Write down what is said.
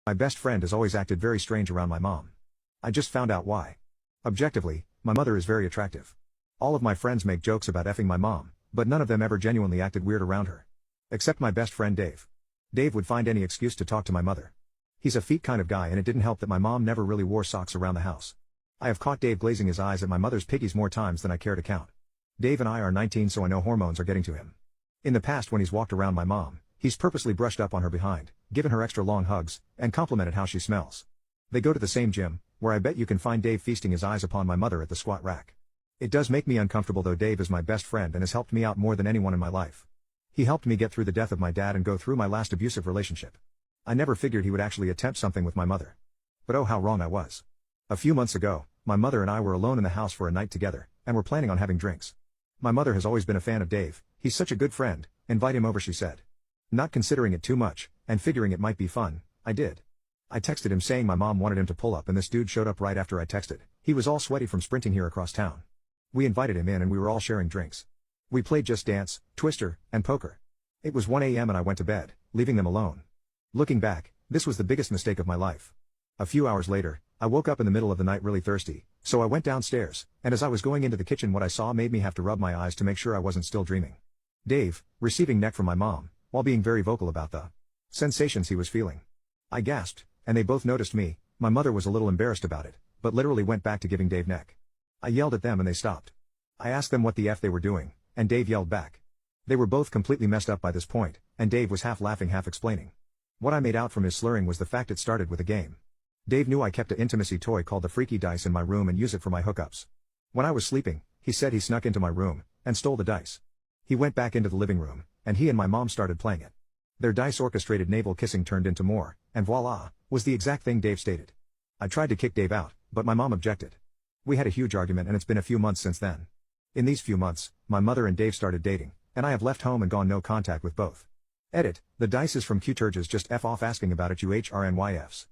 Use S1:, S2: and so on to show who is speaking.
S1: My best friend has always acted very strange around my mom. I just found out why. Objectively, my mother is very attractive. All of my friends make jokes about effing my mom, but none of them ever genuinely acted weird around her. Except my best friend Dave. Dave would find any excuse to talk to my mother. He's a feet kind of guy, and it didn't help that my mom never really wore socks around the house. I have caught Dave glazing his eyes at my mother's piggies more times than I care to count. Dave and I are 19, so I know hormones are getting to him. In the past, when he's walked around my mom, he's purposely brushed up on her behind, given her extra long hugs, and complimented how she smells. They go to the same gym, where I bet you can find Dave feasting his eyes upon my mother at the squat rack. It does make me uncomfortable, though Dave is my best friend and has helped me out more than anyone in my life. He helped me get through the death of my dad and go through my last abusive relationship. I never figured he would actually attempt something with my mother. But oh, how wrong I was. A few months ago, my mother and I were alone in the house for a night together, and were planning on having drinks. My mother has always been a fan of Dave. He's such a good friend, invite him over, she said. Not considering it too much, and figuring it might be fun, I did. I texted him saying my mom wanted him to pull up, and this dude showed up right after I texted. He was all sweaty from sprinting here across town. We invited him in and we were all sharing drinks. We played Just Dance, Twister, and poker. It was 1 a.m. and I went to bed, leaving them alone. Looking back, this was the biggest mistake of my life. A few hours later, I woke up in the middle of the night really thirsty, so I went downstairs, and as I was going into the kitchen, what I saw made me have to rub my eyes to make sure I wasn't still dreaming. Dave, receiving neck from my mom, while being very vocal about the sensations he was feeling. I gasped, and they both noticed me. My mother was a little embarrassed about it, but literally went back to giving Dave neck. I yelled at them and they stopped. I asked them what the F they were doing, and Dave yelled back. They were both completely messed up by this point, and Dave was half laughing, half explaining. What I made out from his slurring was the fact it started with a game. Dave knew I kept an intimacy toy called the Freaky Dice in my room and use it for my hookups. When I was sleeping, he said he snuck into my room and stole the dice. He went back into the living room, and he and my mom started playing it. Their dice orchestrated navel kissing turned into more, and voila, was the exact thing Dave stated. I tried to kick Dave out, but my mom objected. We had a huge argument, and it's been a few months since then. In these few months, my mother and Dave started dating, and I have left home and gone no contact with both. Edit, the dice is from Q Turges, just F off asking about it, you HRNYFs.